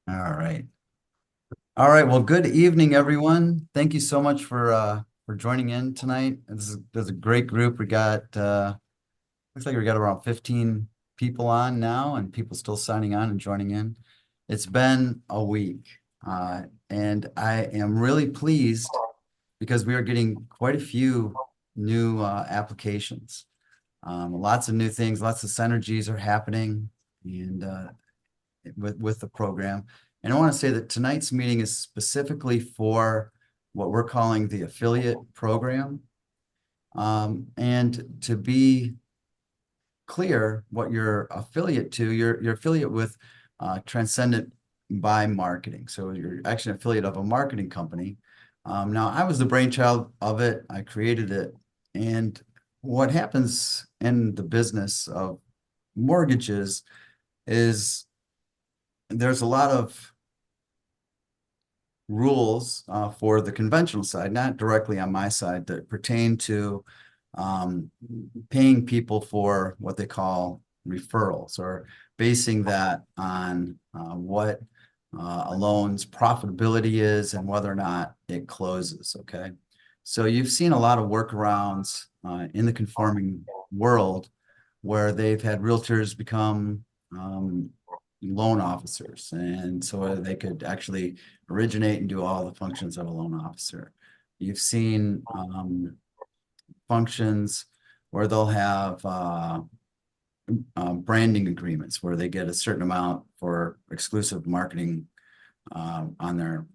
All right. All right. Well, good evening, everyone. Thank you so much for joining in tonight. This is a great group. We got looks like we got around 15 people on now and people still signing on and joining in. It's been a week. And I am really pleased because we are getting quite a few new applications. Lots of new things, lots of synergies are happening and with the program. And I want to say that tonight's meeting is specifically for what we're calling the affiliate program. And to be clear, what you're affiliate to, you're affiliate with Transcendent by Marketing. So you're actually an affiliate of a marketing company. Now, I was the brainchild of it. I created it. And what happens in the business of mortgages is there's a lot of rules for the conventional side, not directly on my side, that pertain to paying people for what they call referrals or basing that on what a loan's profitability is and whether or not it closes. Okay. So you've seen a lot of workarounds in the conforming world where they've had realtors become loan officers. And so they could actually originate and do all the functions of a loan officer. You've seen functions where they'll have branding agreements where they get a certain amount for exclusive marketing on their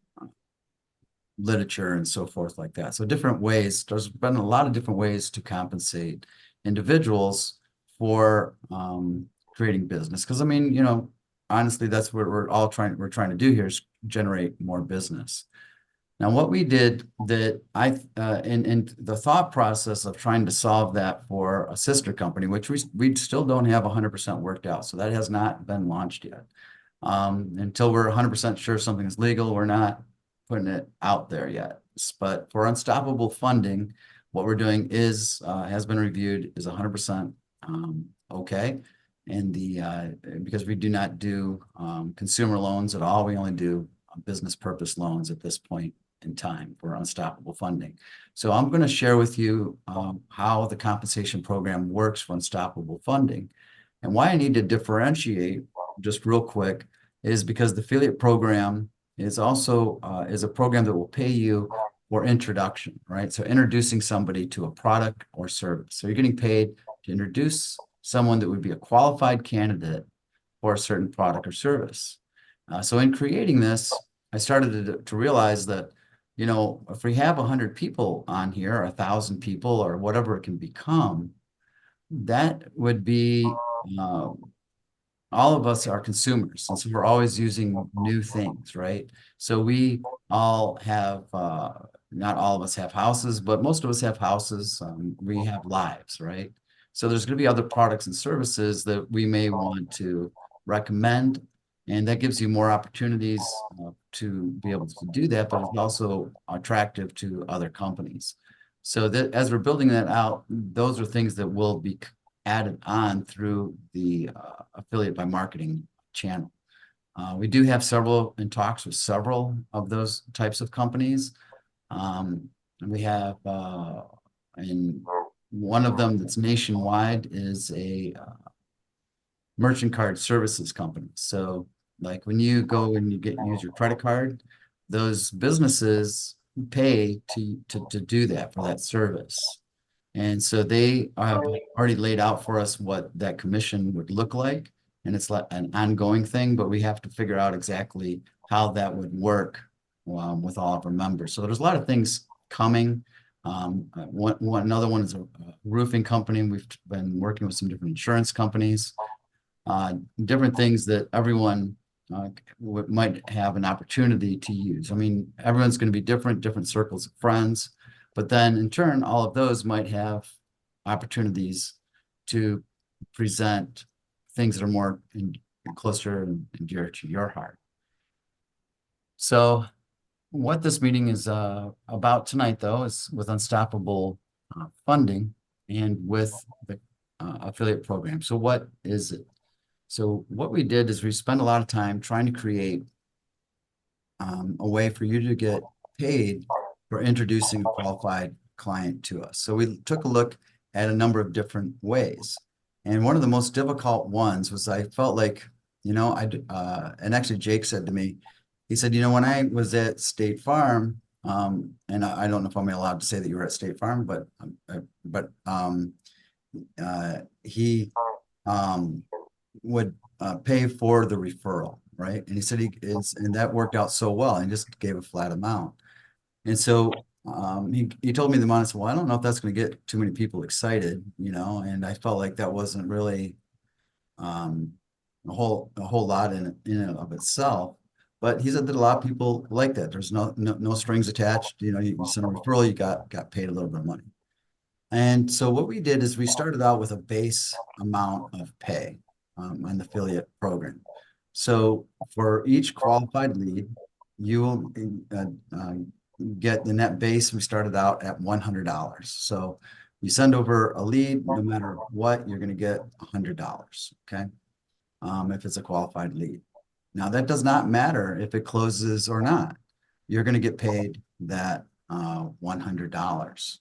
literature and so forth like that. So different ways, there's been a lot of different ways to compensate individuals for creating business. Because I mean, honestly, that's what we're trying to do here is generate more business. Now, what we did that in the thought process of trying to solve that for a sister company, which we still don't have 100% worked out. So that has not been launched yet. Until we're 100% sure something is legal, we're not putting it out there yet. But for unstoppable funding, what we're doing is has been reviewed is 100% okay. And because we do not do consumer loans at all, we only do business purpose loans at this point in time for unstoppable funding. So I'm going to share with you how the compensation program works for unstoppable funding. And why I need to differentiate just real quick is because the affiliate program is also is a program that will pay you for introduction, right? So introducing somebody to a product or service. So you're getting paid to introduce someone that would be a qualified candidate for a certain product or service. So in creating this, I started to realize that, if we have 100 people on here, or 1,000 people, or whatever it can become, that would be all of us are consumers, and so we're always using new things, right? So we all have, not all of us have houses, but most of us have houses. We have lives, right? So there's going to be other products and services that we may want to recommend, and that gives you more opportunities to be able to do that, but it's also attractive to other companies. So that as we're building that out, those are things that will be added on through the affiliate by marketing channel. We do have several in talks with several of those types of companies. And we have in one of them that's nationwide is a merchant card services company. So like when you go and you use your credit card, those businesses pay to do that for that service. And so they have already laid out for us what that commission would look like. And it's like an ongoing thing, but we have to figure out exactly how that would work with all of our members. So there's a lot of things coming. Another one is a roofing company. We've been working with some different insurance companies, different things that everyone might have an opportunity to use. I mean, everyone's going to be different circles of friends. But then in turn, all of those might have opportunities to present things that are more closer and dear to your heart. So what this meeting is about tonight, though, is with unstoppable funding and with the affiliate program. So what is it? So what we did is we spent a lot of time trying to create a way for you to get paid for introducing a qualified client to us. So we took a look at a number of different ways. And one of the most difficult ones was I felt like, and actually Jake said to me, he said, when I was at State Farm, and I don't know if I'm allowed to say that you were at State Farm, but he um, would pay for the referral, right? And he said and that worked out so well. And he just gave a flat amount. And so he told me the amount. I said, well, I don't know if that's going to get too many people excited, and I felt like that wasn't really um, a whole lot in and of itself. But he said that a lot of people like that. There's no strings attached. You send a referral, you got paid a little bit of money. And so what we did is we started out with a base amount of pay on the affiliate program. So for each qualified lead, you will get the net base. We started out at $100. So you send over a lead, no matter what, you're going to get $100. Okay. If it's a qualified lead. Now that does not matter if it closes or not. You're going to get paid that $100.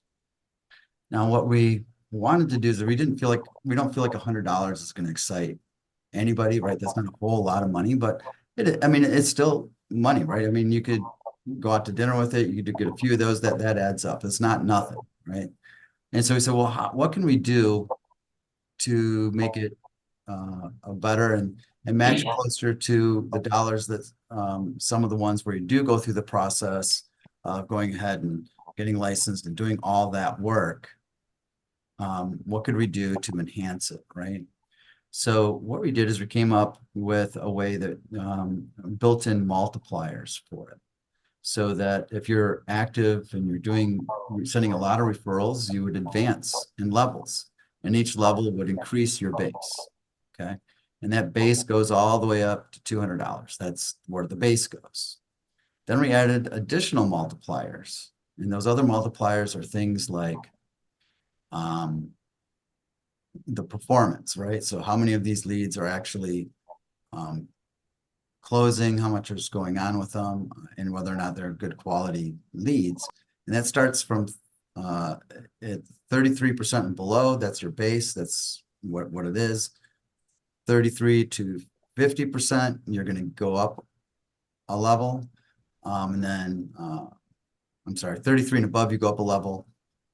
Now, what we wanted to do is we don't feel like $100 is going to excite anybody, right? That's not a whole lot of money, but I mean, it's still money, right? I mean, you could go out to dinner with it. You could get a few of those that adds up. It's not nothing, right? And so we said, well, what can we do to make it better and match closer to the dollars that some of the ones where you do go through the process of going ahead and getting licensed and doing all that work. What could we do to enhance it, right? So what we did is we came up with a way that built-in multipliers for it. So that if you're active and you're sending a lot of referrals, you would advance in levels. And each level would increase your base. Okay. And that base goes all the way up to $200. That's where the base goes. Then we added additional multipliers. And those other multipliers are things like the performance, right? So how many of these leads are actually closing, how much is going on with them, and whether or not they're good quality leads. And that starts from at 33% and below. That's your base. That's what it is. 33 to 50%, you're going to go up a level. And then, I'm sorry, 33 and above, you go up a level.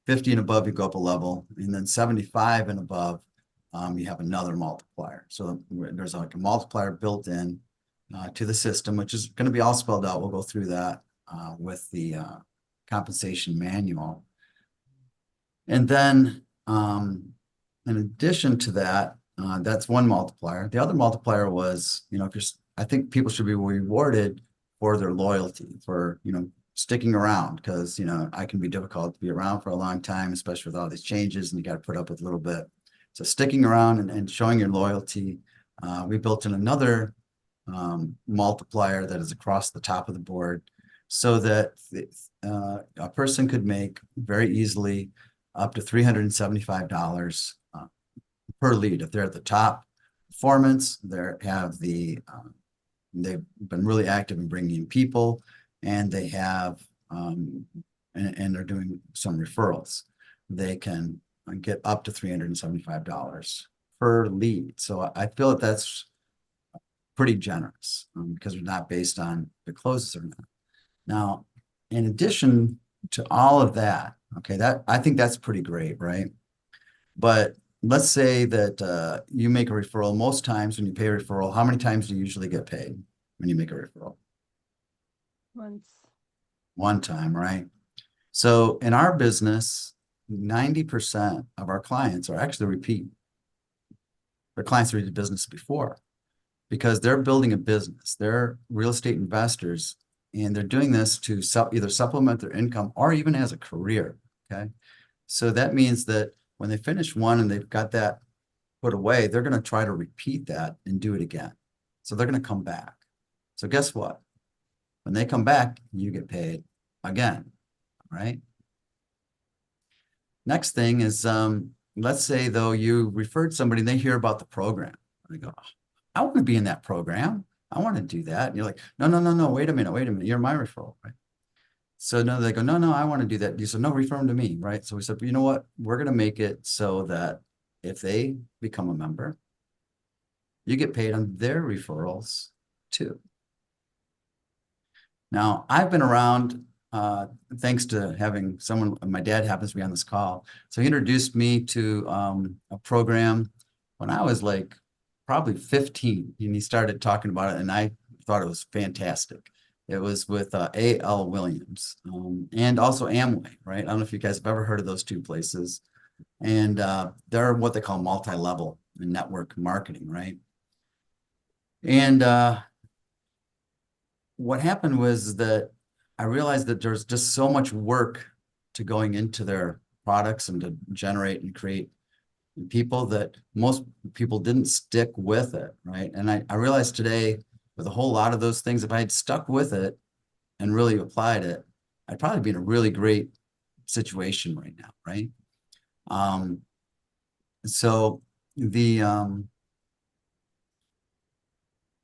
50 and above, you go up a level. And then 75 and above, you have another multiplier. So there's like a multiplier built in to the system, which is going to be all spelled out. We'll go through that with the compensation manual. And then in addition to that, that's one multiplier. The other multiplier was, I think people should be rewarded for their loyalty, for, sticking around, because, I can be difficult to be around for a long time, especially with all these changes, and you got to put up with a little bit. So sticking around and showing your loyalty, we built in another multiplier that is across the top of the board so that a person could make very easily up to $375 per lead. If they're at the top performance, they've been really active in bringing in people, and they have and they're doing some referrals. They can get up to $375 per lead. So I feel that that's pretty generous because they're not based on the closes or not. Now, in addition to all of that, okay, I think that's pretty great, right? But let's say that you make a referral. Most times when you pay a referral, how many times do you usually get paid when you make a referral? Once. One time, right? So in our business, 90% of our clients are actually repeat. They're clients who did business before because they're building a business. They're real estate investors, and they're doing this to either supplement their income or even as a career. Okay. So that means that when they finish one and they've got that put away, they're going to try to repeat that and do it again. So they're going to come back. So guess what? When they come back, you get paid again, right? Next thing is, let's say though you referred somebody and they hear about the program. They go, I want to be in that program. I want to do that. And you're like, no, no, no, no, wait a minute. You're my referral, right? So no, they go, no, no, I want to do that. You said, no, refer them to me, right? So we said, you know what? We're going to make it so that if they become a member, you get paid on their referrals too. Now, I've been around, thanks to having someone, my dad happens to be on this call. So he introduced me to a program when I was like probably 15, and he started talking about it, and I thought it was fantastic. It was with A.L. Williams and also Amway, right? I don't know if you guys have ever heard of those two places. And they're what they call multi-level network marketing, right? And what happened was that I realized that there's just so much work to going into their products and to generate and create people that most people didn't stick with it, right? And I realized today with a whole lot of those things, if I had stuck with it and really applied it, I'd probably be in a really great situation right now, right? Um, so the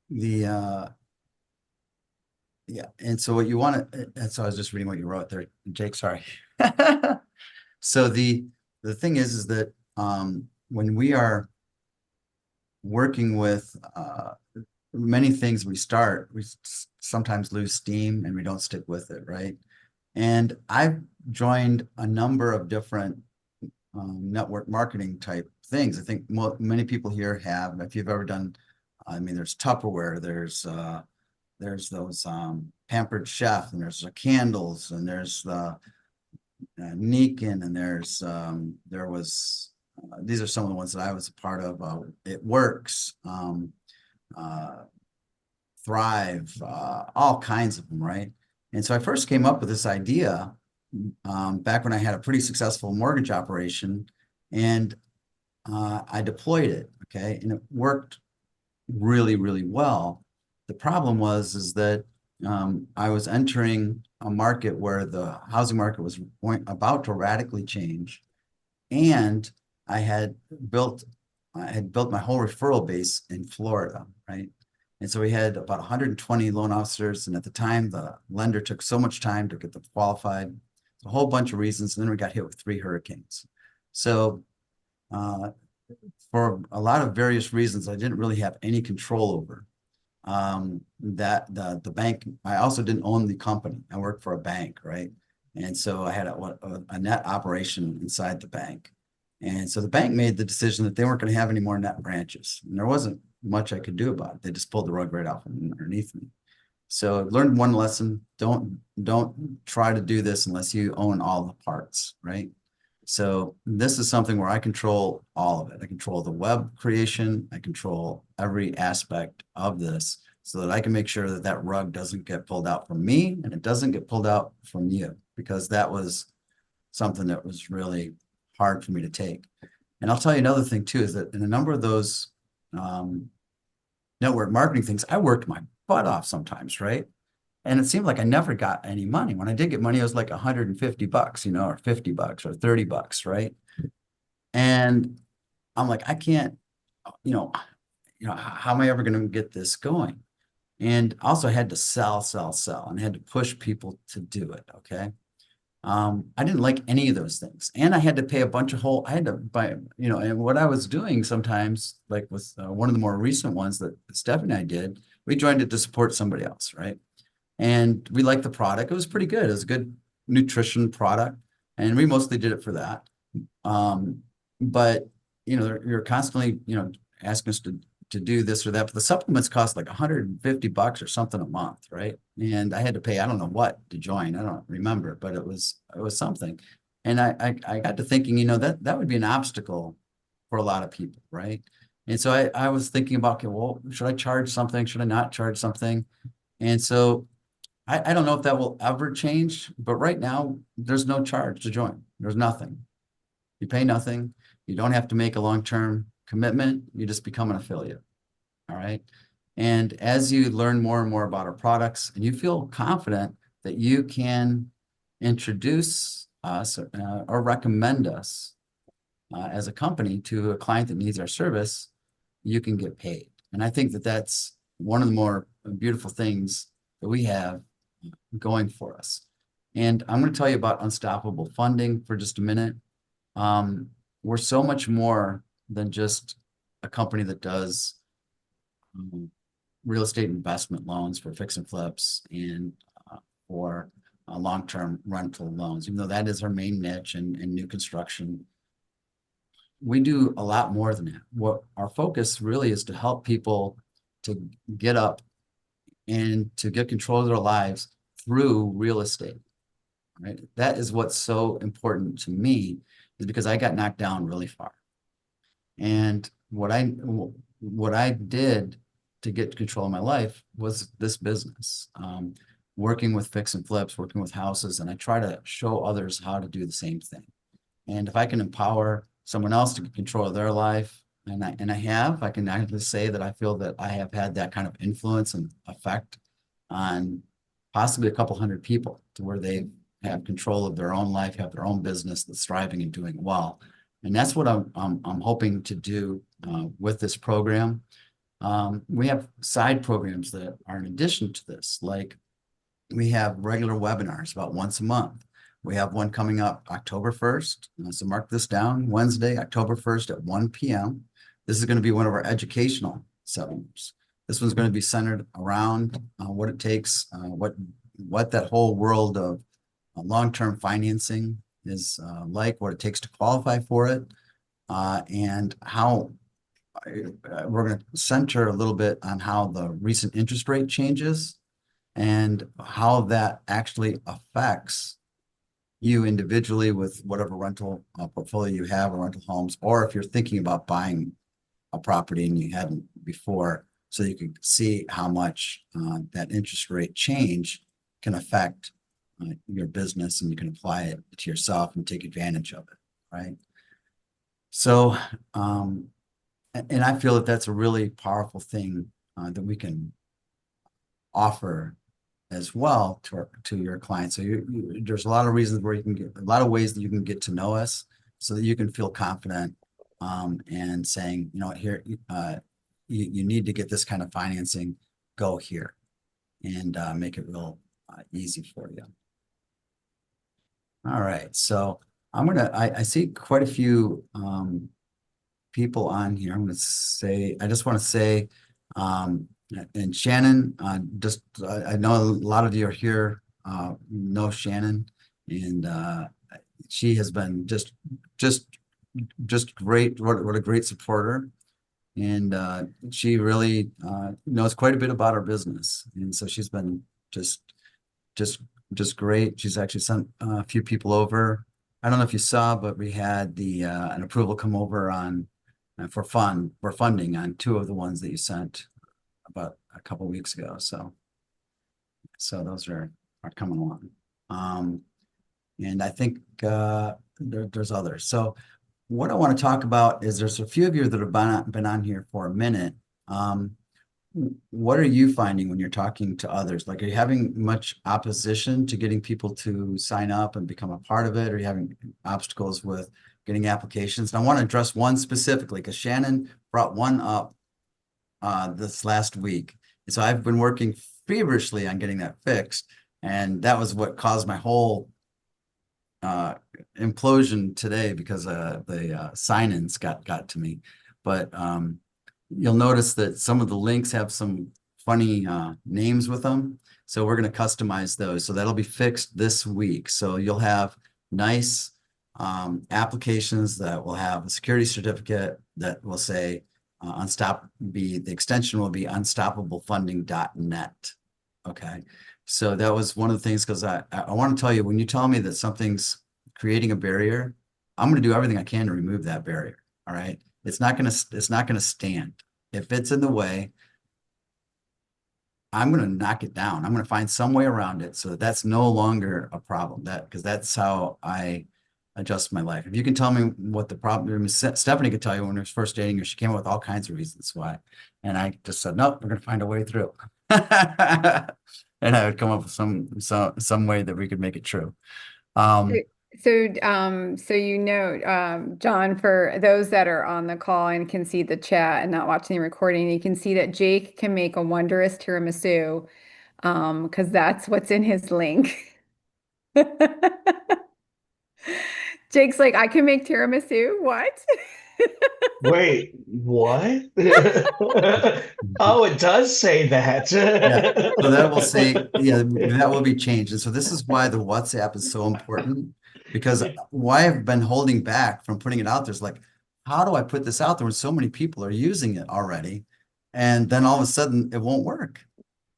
the yeah, and so what you want to, and so I was just reading what you wrote there, Jake, sorry. So the thing is that when we are working with many things we start, we sometimes lose steam and we don't stick with it, right? And I've joined a number of different network marketing type things. I think many people here have. If you've ever done, I mean, there's Tupperware, there's those Pampered Chef, and there's the candles, and there's the Nikin, and there was these are some of the ones that I was a part of. It Works, uh, Thrive, all kinds of them, right? And so I first came up with this idea back when I had a pretty successful mortgage operation, and I deployed it, okay, and it worked really, really well. The problem was is that I was entering a market where the housing market was about to radically change, and I had built my whole referral base in Florida, right? And so we had about 120 loan officers, and at the time, the lender took so much time to get them qualified, a whole bunch of reasons, and then we got hit with 3 hurricanes. So for a lot of various reasons, I didn't really have any control over that the bank. I also didn't own the company. I worked for a bank, right? And so I had a net operation inside the bank. And so the bank made the decision that they weren't going to have any more net branches. And there wasn't much I could do about it. They just pulled the rug right out from underneath me. So I learned one lesson: don't try to do this unless you own all the parts, right? So this is something where I control all of it. I control the web creation. I control every aspect of this so that I can make sure that that rug doesn't get pulled out from me and it doesn't get pulled out from you, because that was something that was really hard for me to take. And I'll tell you another thing too, is that in a number of those network marketing things, I worked my butt off sometimes, right? And it seemed like I never got any money. When I did get money, it was like $150, or $50 or $30, right? And I'm like, I can't, you know, how am I ever going to get this going? And also I had to sell, and I had to push people to do it. Okay. I didn't like any of those things. And I had to pay a bunch of I had to buy, and what I was doing sometimes, like with one of the more recent ones that Stephanie and I did, we joined it to support somebody else, right? And we liked the product. It was pretty good. It was a good nutrition product, and we mostly did it for that. But you're constantly, asking us to do this or that. But the supplements cost like $150 or something a month, right? And I had to pay, I don't know what to join. I don't remember, but it was something. And I got to thinking, that would be an obstacle for a lot of people, right? And so I was thinking about, okay, well, should I charge something? Should I not charge something? And so I don't know if that will ever change, but right now there's no charge to join. There's nothing. You pay nothing. You don't have to make a long-term commitment. You just become an affiliate. All right. And as you learn more and more about our products and you feel confident that you can introduce us or recommend us as a company to a client that needs our service, you can get paid. And I think that that's one of the more beautiful things that we have going for us. And I'm going to tell you about unstoppable funding for just a minute. We're so much more than just a company that does um, real estate investment loans for fix and flips and for long-term rental loans, even though that is our main niche and new construction. We do a lot more than that. What our focus really is to help people to get up and to get control of their lives through real estate, right? That is what's so important to me, is because I got knocked down really far. And what I did to get control of my life was this business, working with fix and flips, working with houses, and I try to show others how to do the same thing. And if I can empower someone else to get control of their life, I can actually say that I feel that I have had that kind of influence and effect on possibly a couple hundred people, to where they have control of their own life, have their own business that's thriving and doing well. And that's what I'm hoping to do with this program. We have side programs that are in addition to this, like we have regular webinars about once a month. We have one coming up October 1st. So mark this down, Wednesday, October 1st at 1 p.m. This is going to be one of our educational seminars. This one's going to be centered around what it takes, what that whole world of long-term financing is like, what it takes to qualify for it, and how we're going to center a little bit on how the recent interest rate changes and how that actually affects you individually with whatever rental portfolio you have, or rental homes, or if you're thinking about buying a property and you hadn't before, so you can see how much that interest rate change can affect your business, and you can apply it to yourself and take advantage of it, right? So, and I feel that that's a really powerful thing that we can offer as well to your clients. So there's a lot of reasons where you can get a lot of ways that you can get to know us, so that you can feel confident and saying, you know, here you need to get this kind of financing, go here, and make it real easy for you. All right, so I see quite a few people on here. I just want to say, and Shannon, I know a lot of you are here, know Shannon, and she has been just great. What a great supporter. And she really knows quite a bit about our business. And so she's been just just great. She's actually sent a few people over. I don't know if you saw, but we had the an approval come over on for funding on two of the ones that you sent about a couple weeks ago. So those are coming along. And I think there's others. So what I want to talk about is, there's a few of you that have been on here for a minute. What are you finding when you're talking to others? Like, are you having much opposition to getting people to sign up and become a part of it? Are you having obstacles with getting applications? And I want to address one specifically, because Shannon brought one up this last week. And so I've been working feverishly on getting that fixed. And that was what caused my whole implosion today, because the sign-ins got to me. But you'll notice that some of the links have some funny names with them. So we're going to customize those. So that'll be fixed this week. So you'll have nice applications that will have a security certificate that will say the extension will be unstoppablefunding.net. Okay. So that was one of the things, because I want to tell you, when you tell me that something's creating a barrier, I'm going to do everything I can to remove that barrier. All right. It's not going to stand. If it's in the way, I'm going to knock it down. I'm going to find some way around it so that that's no longer a problem. Because that's how I adjust my life. If you can tell me what the problem is, Stephanie could tell you when we were first dating her, she came up with all kinds of reasons why. And I just said, nope, we're going to find a way through. And I would come up with some way that we could make it true. So John, for those that are on the call and can see the chat and not watching the recording, you can see that Jake can make a wondrous tiramisu, because that's what's in his link. Jake's like, I can make tiramisu. What? Wait, what? Oh, it does say that. Yeah, so that will say, yeah, that will be changed. And so this is why the WhatsApp is so important, because why I've been holding back from putting it out there is like, how do I put this out there when so many people are using it already? And then all of a sudden it won't work,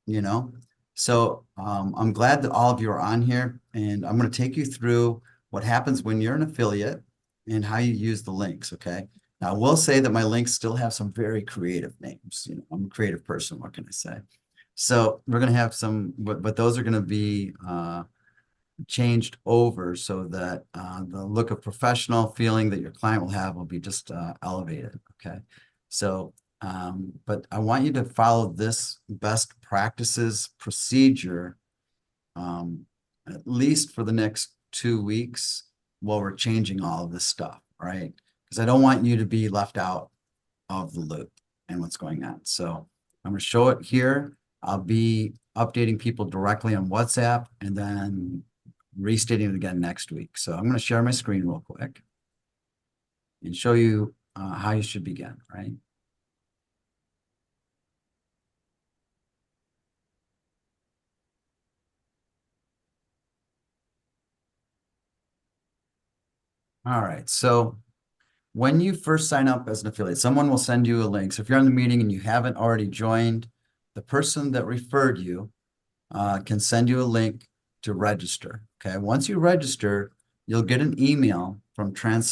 you know? So I'm glad that all of you are on here, and I'm going to take you through what happens when you're an affiliate and how you use the links, okay? Now, I will say that my links still have some very creative names. You know, I'm a creative person, what can I say? So we're going to have some, but those are going to be changed over so that the look of professional feeling that your client will have will be just elevated. Okay. So, but I want you to follow this best practices procedure at least for the next 2 weeks while we're changing all of this stuff, right? Because I don't want you to be left out of the loop and what's going on. So I'm going to show it here. I'll be updating people directly on WhatsApp and then restating it again next week. So I'm going to share my screen real quick and show you how you should begin, right? All right. So when you first sign up as an affiliate, someone will send you a link. So if you're on the meeting and you haven't already joined, the person that referred you can send you a link to register. Okay. Once you register, you'll get an email from from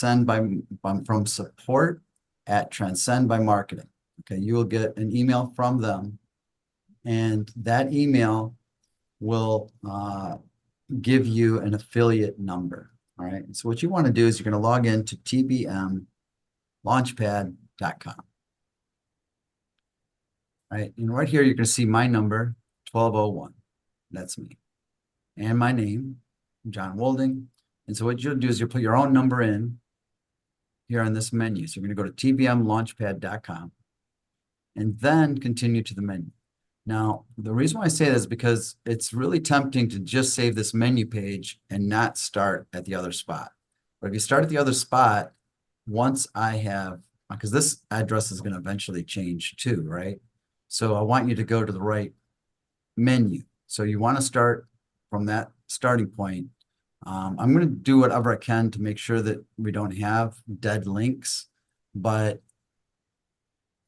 support at Transcend by Marketing. Okay. You will get an email from them, and that email will give you an affiliate number. All right. So what you want to do is you're going to log in to tbmlaunchpad.com. Right. And right here, you're going to see my number, 1201. That's me. And my name, John Wolding. And so what you'll do is you'll put your own number in here on this menu. So you're going to go to tbmlaunchpad.com and then continue to the menu. Now, the reason why I say this is because it's really tempting to just save this menu page and not start at the other spot. But if you start at the other spot, once I have, because this address is going to eventually change too, right? So I want you to go to the right menu. So you want to start from that starting point. I'm going to do whatever I can to make sure that we don't have dead links, but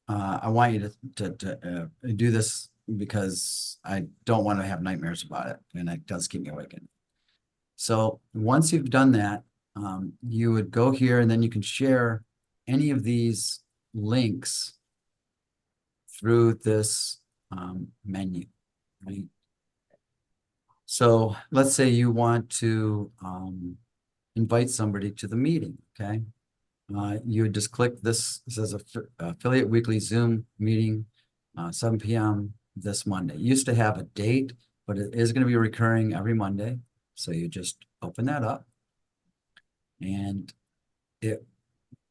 I want you to do this because I don't want to have nightmares about it, and it does keep me awake. So once you've done that, you would go here and then you can share any of these links through this menu, right? So let's say you want to invite somebody to the meeting, okay? You would just click this. It says affiliate weekly Zoom meeting, 7 p.m. this Monday. It used to have a date, but it is going to be recurring every Monday. So you just open that up, and it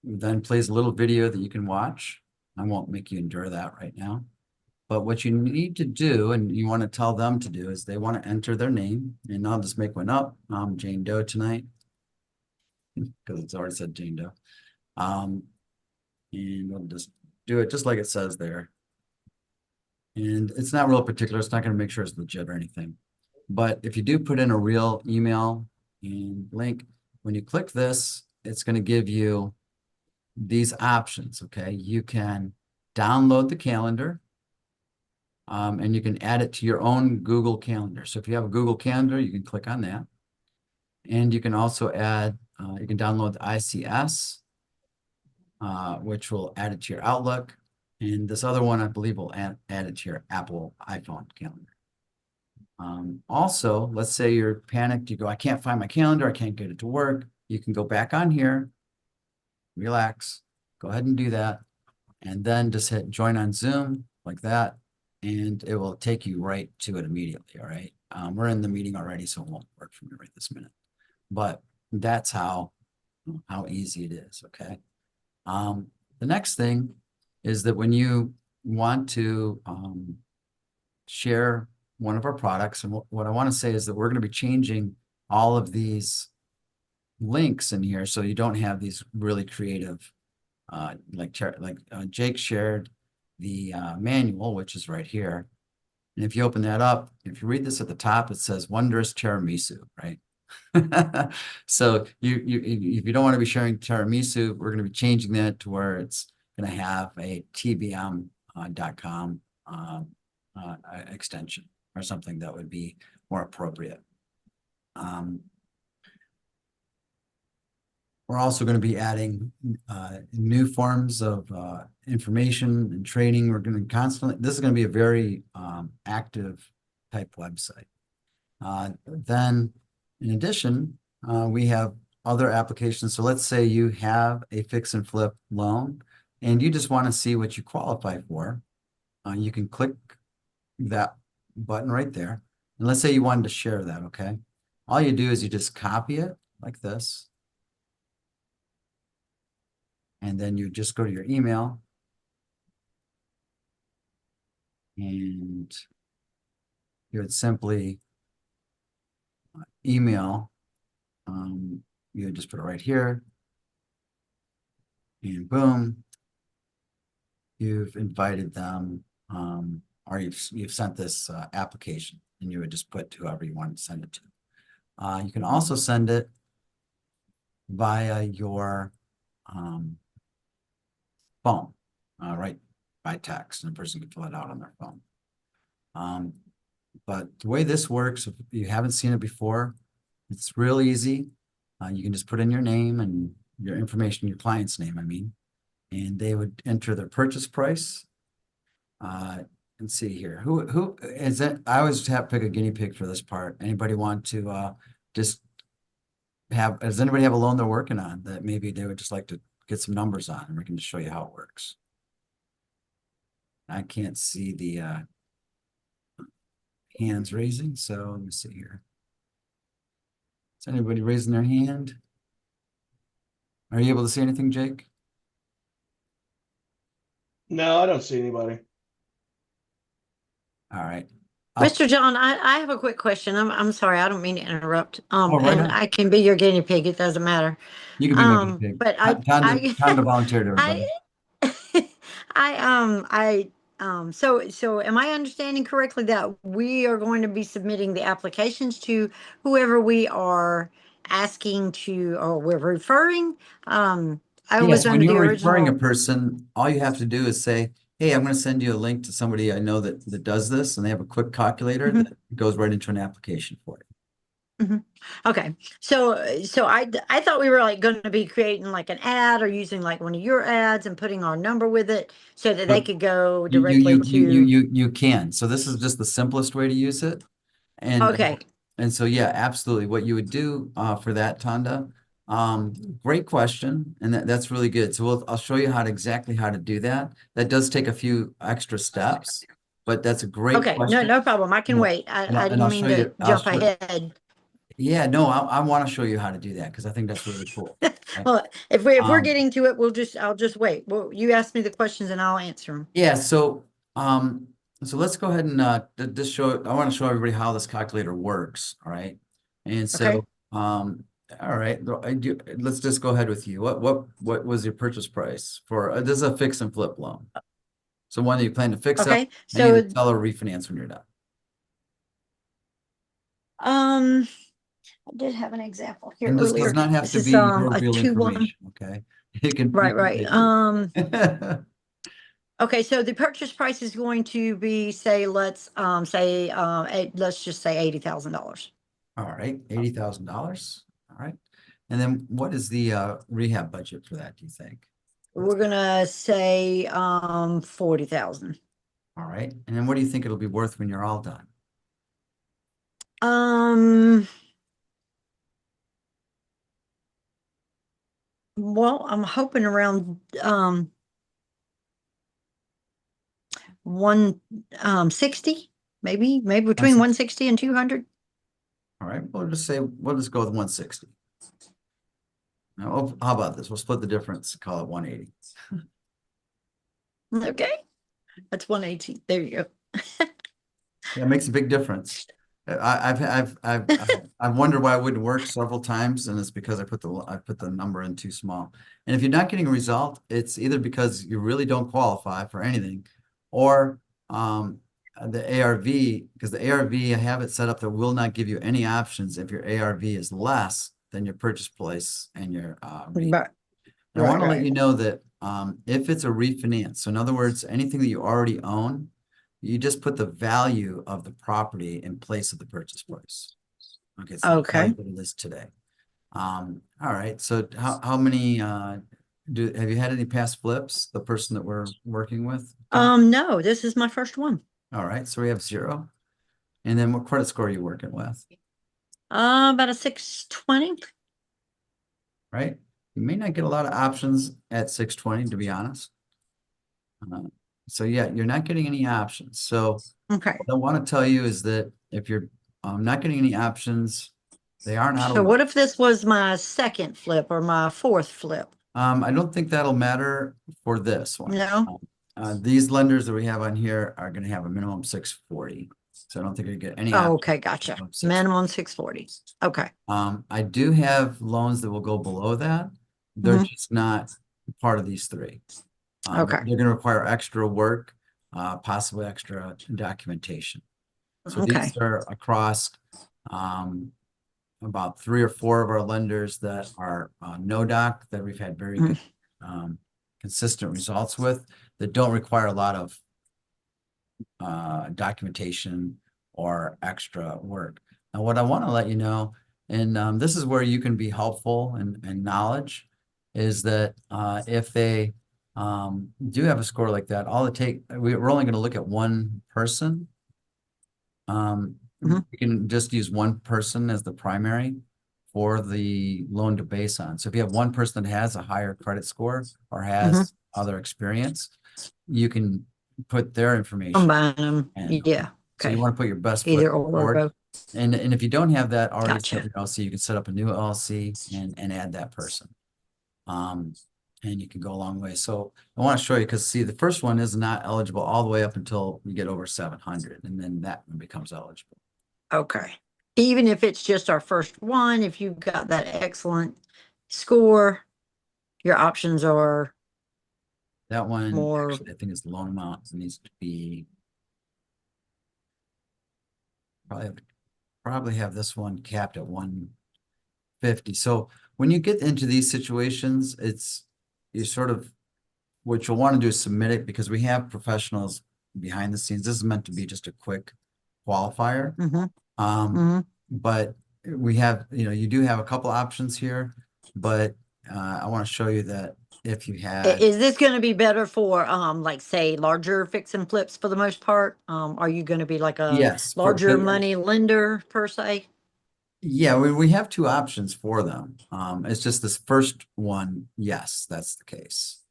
then plays a little video that you can watch. I won't make you endure that right now. But what you need to do, and you want to tell them to do, is they want to enter their name. And I'll just make one up. I'm Jane Doe tonight because it's already said Jane Doe. And we'll just do it just like it says there. And it's not real particular. It's not going to make sure it's legit or anything. But if you do put in a real email and link, when you click this, it's going to give you these options, okay? You can download the calendar, and you can add it to your own Google Calendar. So if you have a Google Calendar, you can click on that. And you can also add, you can download the ICS, which will add it to your Outlook. And this other one, I believe, will add it to your Apple iPhone calendar. Also, let's say you're panicked. You go, I can't find my calendar. I can't get it to work. You can go back on here, relax, go ahead and do that. And then just hit join on Zoom like that. And it will take you right to it immediately. All right. We're in the meeting already, so it won't work for me right this minute. But that's how easy it is, okay? The next thing is that when you want to share one of our products, and what I want to say is that we're going to be changing all of these links in here so you don't have these really creative, Jake shared the manual, which is right here. And if you open that up, if you read this at the top, it says wondrous tiramisu, right? So if you don't want to be sharing tiramisu, we're going to be changing that to where it's going to have a tbm.com extension or something that would be more appropriate. We're also going to be adding new forms of information and training. We're going to constantly, this is going to be a very active type website. Then in addition, we have other applications. So let's say you have a fix and flip loan and you just want to see what you qualify for. You can click that button right there. And let's say you wanted to share that, okay? All you do is you just copy it like this. And then you just go to your email and you would simply email, you would just put it right here and boom, you've invited them, or you've sent this application and you would just put whoever you want to send it to. You can also send it via your phone, right, by text, and a person can fill it out on their phone. But the way this works, if you haven't seen it before, it's real easy. You can just put in your name and your information, your client's name, I mean, and they would enter their purchase price. Let's see here. Who is it? I always have to pick a guinea pig for this part. Anybody want to just does anybody have a loan they're working on that maybe they would just like to get some numbers on, and we can just show you how it works. I can't see the hands raising, so let me see here. Is anybody raising their hand? Are you able to see anything, Jake? No, I don't see anybody. All right. Mr. John, I have a quick question. I'm sorry, I don't mean to interrupt. Right And on. I can be your guinea pig, it doesn't matter. You can be my guinea pig. But Time to volunteer to everybody. So am I understanding correctly that we are going to be submitting the applications to whoever we are asking to, or we're referring? I was Yes, when under the you're referring a original. person, all you have to do is say, hey, I'm going to send you a link to somebody I know that does this, and they have a quick calculator that goes right into an application for you. Okay, so I thought we were like going to be creating like an ad or using like one of your ads and putting our number with it so that they could go directly to. You can. So this is just the simplest way to use it. And Okay. And so, yeah, absolutely. What you would do for that, Tanda, great question. And that's really good. So I'll show you exactly how to do that. That does take a few extra steps, but that's a great Okay, question. no problem. I can Yeah. wait. And I I'll didn't show mean you- to I'll jump show- ahead. Yeah, no, I want to show you how to do that because I think that's really cool. Okay? Well, if we're Um, getting to it, I'll just wait. Well, you ask me the questions and I'll answer them. Yeah, so let's go ahead and just show. I want to show everybody how this calculator works. All right, and so Okay. all right, let's just go ahead with you. What was your purchase price for this is a fix and flip loan? So one that you plan to fix up Okay, and so either sell or refinance when you're done. I did have an example here And this does earlier. not have This to is be your a real 2-1. information. Okay, it can Right. it. Okay, so the purchase price is going to be, say, let's just say $80,000. All right, $80,000. All right, and then what is the rehab budget for that? Do you think? We're gonna say 40,000. All right. And then what do you think it'll be worth when you're all done? Well, I'm hoping around 160, maybe between 160 and 200. All right. We'll just go with 160. Now, how about this? We'll split the difference, call it 180. Okay, that's 118. There you go. Yeah, it makes a big difference. I've wondered why it wouldn't work several times, and it's because I put the number in too small. And if you're not getting a result, it's either because you really don't qualify for anything, or the ARV, because the ARV, I have it set up that will not give you any options if your ARV is less than your purchase price and your rate. Right, And I want to let right. you know that if it's a refinance, so in other words, anything that you already own, you just put the value of the property in place of the purchase price. Okay, so the Okay. value that it is today. All right. So how many have you had any past flips? The person that we're working with? No, this is my first one. All right. So we have 0. And then what credit score are you working with? About a 620. Right? You may not get a lot of options at 620, to be honest. So yeah, you're not getting any options. So Okay. what I want to tell you is that if you're not getting any options, they aren't out So of what if this was my second flip or my fourth flip? I don't think that'll matter for this one. No? These lenders that we have on here are going to have a minimum 640. So I don't think you get any Oh, options okay, gotcha. above 640. Minimum 640. Okay. I do have loans that will go below that. They're Mhm. just not part of these 3. Okay. They're going to require extra work, possibly extra documentation. So Okay. these are across about 3 or 4 of our lenders that are no doc that we've had very good consistent results with, that don't require a lot of documentation or extra work. Now, what I want to let you know, and this is where you can be helpful and knowledge, is that if they do have a score like that, we're only going to look at one person. Mhm. We can just use one person as the primary for the loan to base on. So if you have one person that has a higher credit score or has other experience, you can put their information. Combine them. in. Yeah. So you Okay. want to put your best foot Either or forward. both. And if you don't have that already set Gotcha. up in LLC, you can set up a new LLC and add that person. And you can go a long way. So I want to show you, because see, the first one is not eligible all the way up until you get over 700, and then that one becomes eligible. Okay. Even if it's just our first one, if you've got that excellent score, your options are That one, more. actually, I think is the loan amount needs to be probably have this one capped at 150. So when you get into these situations, you sort of, what you'll want to do is submit it, because we have professionals behind the scenes. This is meant to be just a quick qualifier. But we have, you do have a couple options here, but I want to show you that if you had, Is this going to be better for like say larger fix and flips for the most part? Are you going to be like a yes, larger money lender per se? yeah, we have 2 options for them. It's just this first one, yes, that's the case.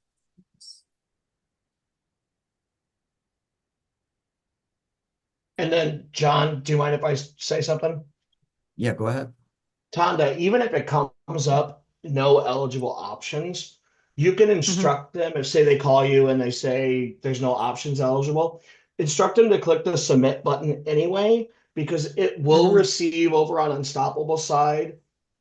And then, John, do you mind if I say something? Yeah, go ahead. Tonda, even if it comes up no eligible options, you can instruct them if, say, they call you and they say there's no options eligible, instruct them to click the submit button anyway, because it will receive over on Unstoppable side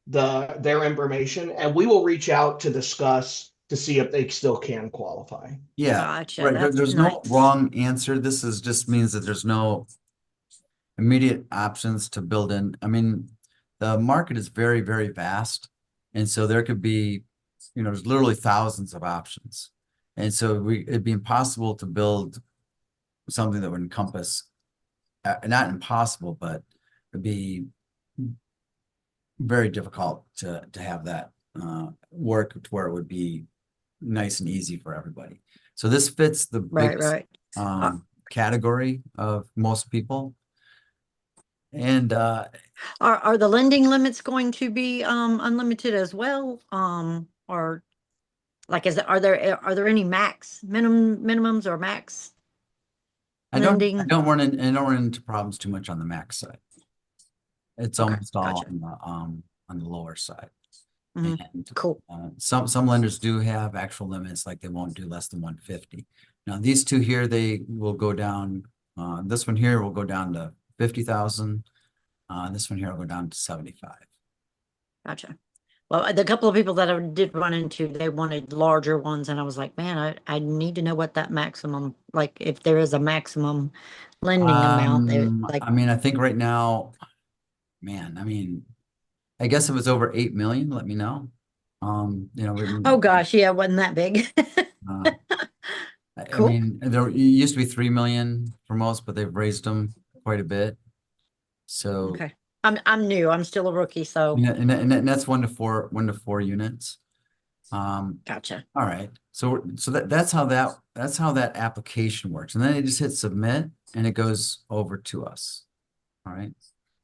their information, and we will reach out to discuss to see if they still can qualify. Yeah, Gotcha. right. That's There's no nice. wrong answer. This just means that there's no immediate options to build in. I mean, the market is very, very vast. And so there could be, there's literally thousands of options. And so it'd be impossible to build something that would encompass, not impossible, but it'd be very difficult to have that work to where it would be nice and easy for everybody. So this fits the biggest category of most people. And Are the lending limits going to be unlimited as well? Or like are there any minimums or max lending? I don't run into problems too much on the max side. It's Okay, almost all gotcha. on the lower side. Mhm. And Cool. some lenders do have actual limits, like they won't do less than 150. Now these two here, they will go down. This one here will go down to 50,000. This one here will go down to 75. Gotcha. Well, the couple of people that I did run into, they wanted larger ones, and I was like, man, I need to know what that maximum, like, if there is a maximum lending amount, they like, I mean, I think right now, man, I mean, I guess if it's over 8 million, let me know. oh gosh, yeah, it wasn't that big. uh, I Cool. mean, there used to be 3 million for most, but they've raised them quite a bit. So, Okay. I'm new. I'm still a rookie, so and that's 1 to 4 units. gotcha. All right. So that's how that application works. And then you just hit submit and it goes over to us. All right.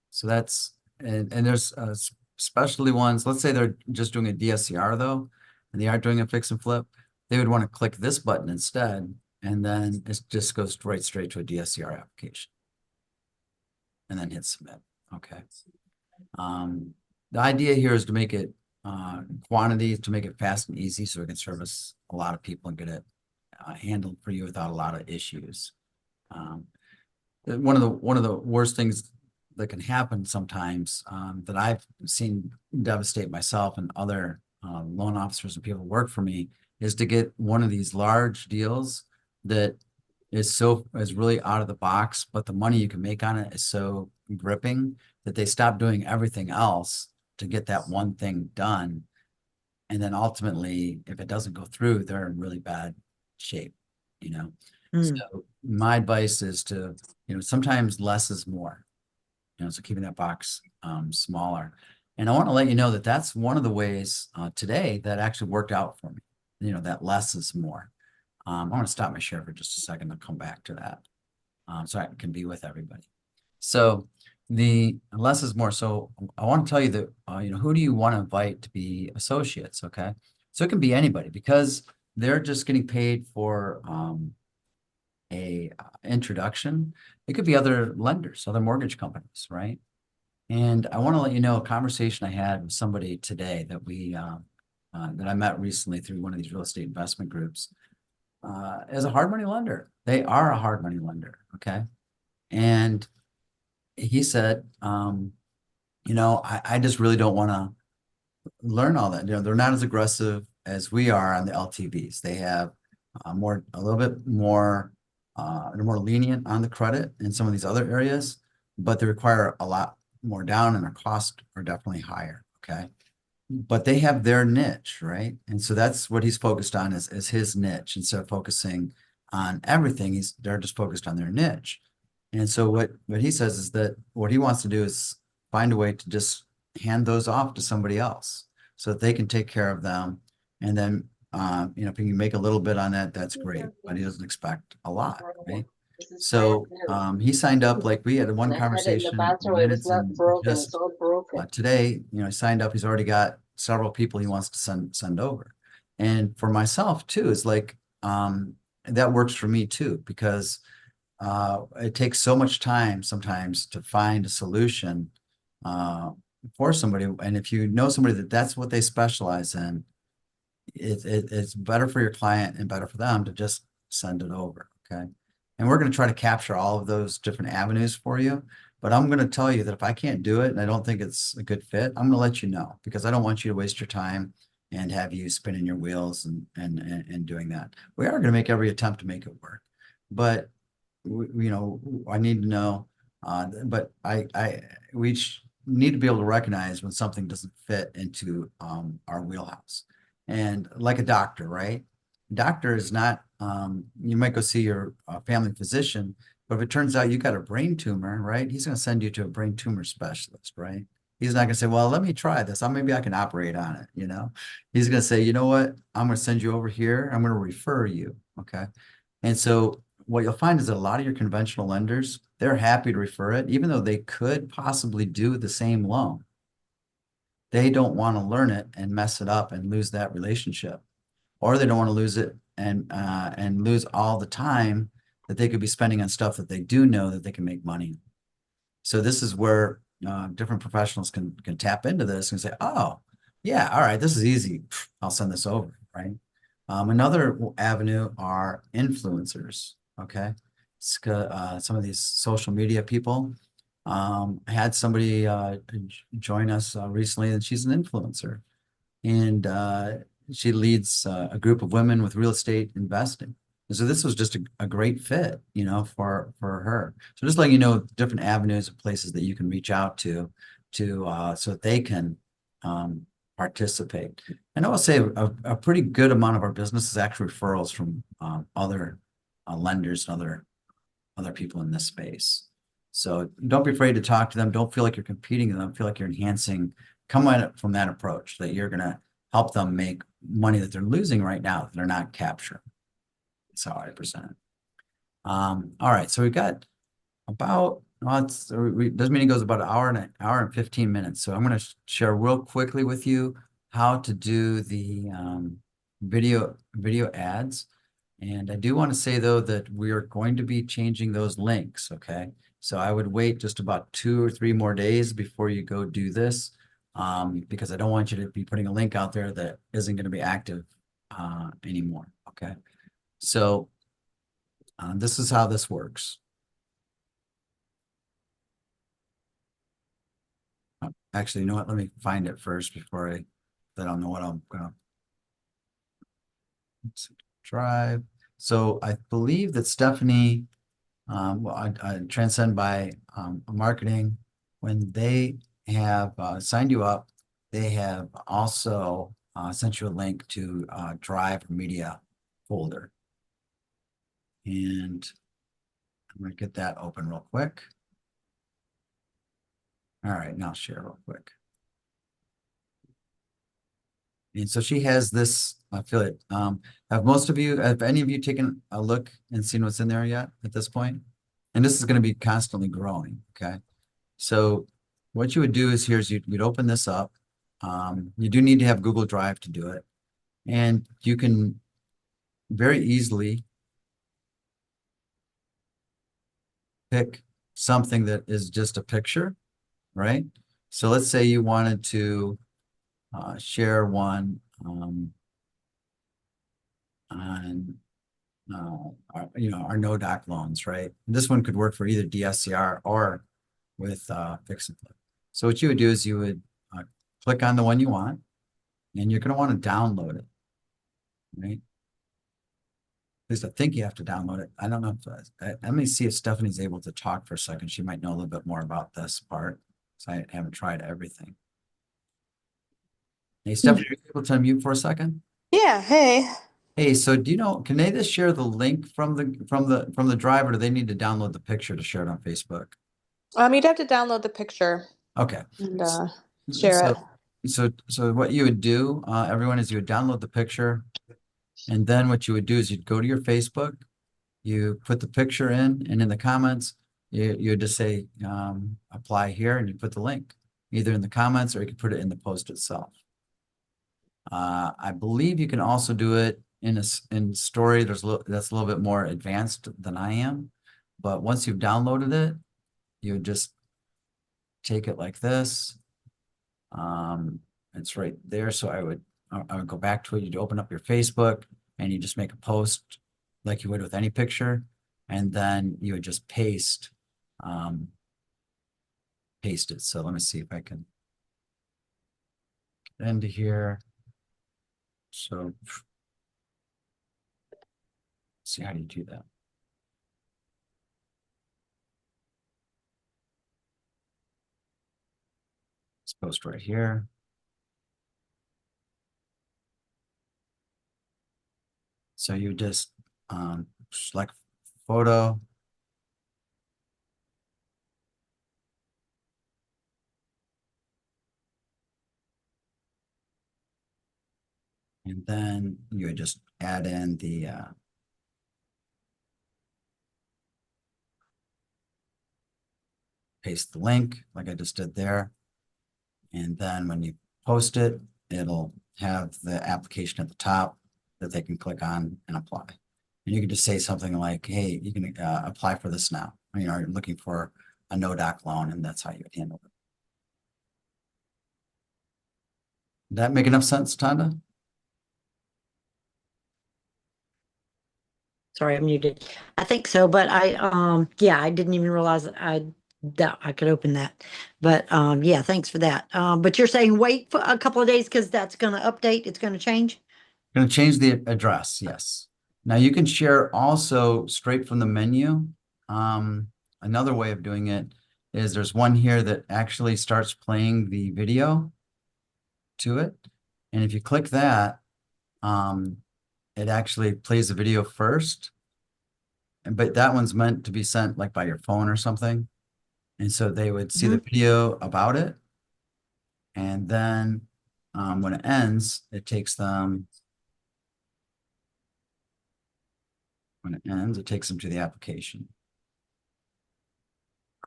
So that's, and there's specialty ones. Let's say they're just doing a DSCR though, and they aren't doing a fix and flip. They would want to click this button instead, and then it just goes straight to a DSCR application. And then hit submit. Okay. The idea here is to make it quantity, to make it fast and easy so we can service a lot of people and get it handled for you without a lot of issues. One of the worst things that can happen sometimes that I've seen devastate myself and other loan officers and people who work for me is to get one of these large deals that is really out of the box, but the money you can make on it is so gripping that they stop doing everything else to get that one thing done. And then ultimately, if it doesn't go through, they're in really bad shape, you know? Mm. So my advice is to, sometimes less is more, so keeping that box smaller. And I want to let you know that that's one of the ways today that actually worked out for me, that less is more. I want to stop my share for just a second and come back to that so I can be with everybody. So the less is more. So I want to tell you that, who do you want to invite to be associates? Okay. So it can be anybody because they're just getting paid for a introduction. It could be other lenders, other mortgage companies, right? And I want to let you know a conversation I had with somebody today that that I met recently through one of these real estate investment groups as a hard money lender. They are a hard money lender. Okay. And he said, I just really don't want to learn all that. They're not as aggressive as we are on the LTVs. They have a little bit more, they're more lenient on the credit in some of these other areas, but they require a lot more down and their costs are definitely higher. Okay. But they have their niche, right? And so that's what he's focused on is his niche. Instead of focusing on everything, they're just focused on their niche. And so what he says is that what he wants to do is find a way to just hand those off to somebody else so that they can take care of them. And then, if you can make a little bit on that, that's great. But he doesn't expect a lot, right? So he signed up, like we had one conversation, minutes, and just today, he signed up. He's already got several people he wants to send over. And for myself too, it's like that works for me too, because it takes so much time sometimes to find a solution for somebody. And if you know somebody that's what they specialize in, it's better for your client and better for them to just send it over. Okay. And we're going to try to capture all of those different avenues for you. But I'm going to tell you that if I can't do it and I don't think it's a good fit, I'm going to let you know because I don't want you to waste your time and have you spinning your wheels and doing that. We are going to make every attempt to make it work. But I need to know, but we need to be able to recognize when something doesn't fit into our wheelhouse. And like a doctor, right? Doctor is not, you might go see your family physician, but if it turns out you got a brain tumor, right? He's going to send you to a brain tumor specialist, right? He's not going to say, well, let me try this. Maybe I can operate on it, He's going to say, you know what? I'm going to send you over here. I'm going to refer you, okay? And so what you'll find is that a lot of your conventional lenders, they're happy to refer it, even though they could possibly do the same loan. They don't want to learn it and mess it up and lose that relationship, or they don't want to lose it and lose all the time that they could be spending on stuff that they do know that they can make money. So this is where different professionals can tap into this and say, oh, Yeah, all right, this is easy. I'll send this over, right? Another avenue are influencers, okay? Some of these social media people. I had somebody join us recently, and she's an influencer. And she leads a group of women with real estate investing. And so this was just a great fit, you know, for her. So just letting you know different avenues of places that you can reach out to so that they can participate. And I will say a pretty good amount of our business is actually referrals from other lenders and other people in this space. So don't be afraid to talk to them. Don't feel like you're competing with them. Feel like you're enhancing. Come at it from that approach that you're going to help them make money that they're losing right now that they're not capturing. That's how I present it. All right, so we got about this meeting goes about an hour and 15 minutes. So I'm going to share real quickly with you how to do the video ads. And I do want to say though that we are going to be changing those links. Okay, so I would wait just about 2 or 3 more days before you go do this, because I don't want you to be putting a link out there that isn't going to be active anymore. Okay, so this is how this works. Actually, you know what? Let me find it first before I don't know what I'm gonna drive. So I believe that Stephanie, I Transcend by Marketing, when they have signed you up, they have also sent you a link to Drive Media folder. And I'm gonna get that open real quick. All right, now share real quick. And so she has this affiliate. Have any of you taken a look and seen what's in there yet at this point? And this is going to be constantly growing. Okay. So what you would do is you'd open this up. You do need to have Google Drive to do it. And you can very easily pick something that is just a picture, right? So let's say you wanted to share one on our no doc loans, right? This one could work for either DSCR or with fix and flip. So what you would do is you would click on the one you want, and you're going to want to download it, right? At least I think you have to download it. I don't know if let me see if Stephanie's able to talk for a second. She might know a little bit more about this part, so I haven't tried everything. Hey, Stephanie, are you able to unmute for a second? Yeah, hey. Hey, so do you know, can they just share the link from the drive, or do they need to download the picture to share it on Facebook? You'd have to download the picture Okay. and share So, it. so what you would do, everyone, is you would download the picture, and then what you would do is you'd go to your Facebook, you put the picture in, and in the comments, you would just say apply here, and you put the link either in the comments or you could put it in the post itself. I believe you can also do it in story. That's a little bit more advanced than I am, but once you've downloaded it, you would just take it like this. It's right there. So I would go back to it. You'd open up your Facebook and you just make a post like you would with any picture, and then you would just paste it. So let me see if I can get into here. So see, how do you do that? Let's post right here. So you just select photo. And then you would just add in the paste the link like I just did there. And then when you post it, it'll have the application at the top that they can click on and apply. And you can just say something like, hey, you can apply for this now. You know, you're looking for a no doc loan, and that's how you would handle it. that make enough sense, Tanda? Sorry, I'm muted. I think so, but yeah, I didn't even realize that I could open that. But, yeah, thanks for that. But you're saying wait for a couple of days because that's gonna update, it's gonna change? Gonna change the address, yes. Now you can share also straight from the menu. Another way of doing it is there's one here that actually starts playing the video to it. And if you click that, it actually plays the video first. But that one's meant to be sent like by your phone or something. And so they would see the video about it. And then when it ends, it takes them, when it ends, it takes them to the application.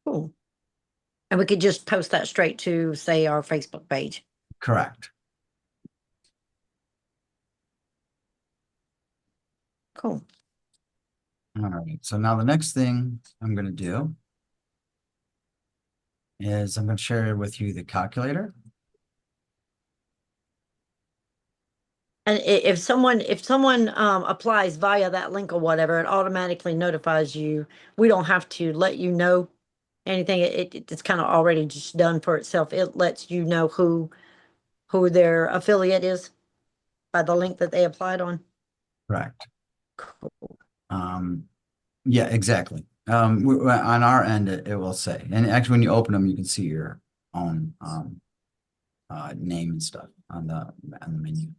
Cool. And we could just post that straight to, say, our Facebook page. Correct. Cool. All right. So now the next thing I'm going to do is I'm going to share with you the calculator. And if someone applies via that link or whatever, it automatically notifies you. We don't have to let you know anything. It's kind of already just done for itself. It lets you know who their affiliate is by the link that they applied on. Correct. Cool. Yeah, exactly. On our end, it will say, and actually when you open them, you can see your own name and stuff on the menu.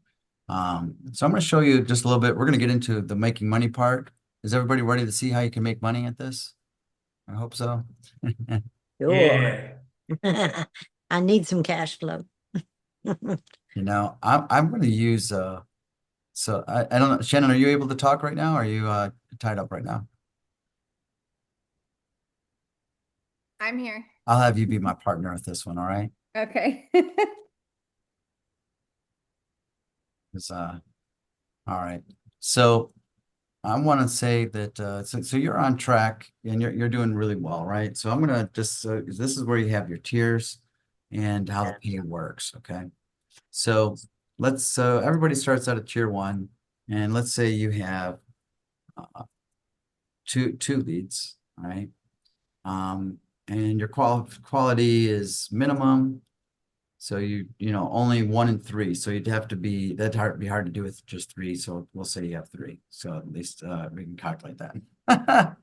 So I'm going to show you just a little bit. We're going to get into the making money part. Is everybody ready to see how you can make money at this? I hope so. Sure. I need some cash flow. You know, I'm going to use so I don't know, Shannon, are you able to talk right now? Or are you tied up right now? I'm here. I'll have you be my partner with this one, all right? Okay. 'Cause, all right. So I want to say that so you're on track and you're doing really well, right? So I'm gonna just this is where you have your tiers and how the pay works, okay? So let's everybody starts out at tier 1, and let's say you have two leads, all right? And your quality is minimum. So you know only 1 in 3. So you'd have to be be hard to do with just 3. So we'll say you have 3. So at least we can calculate that.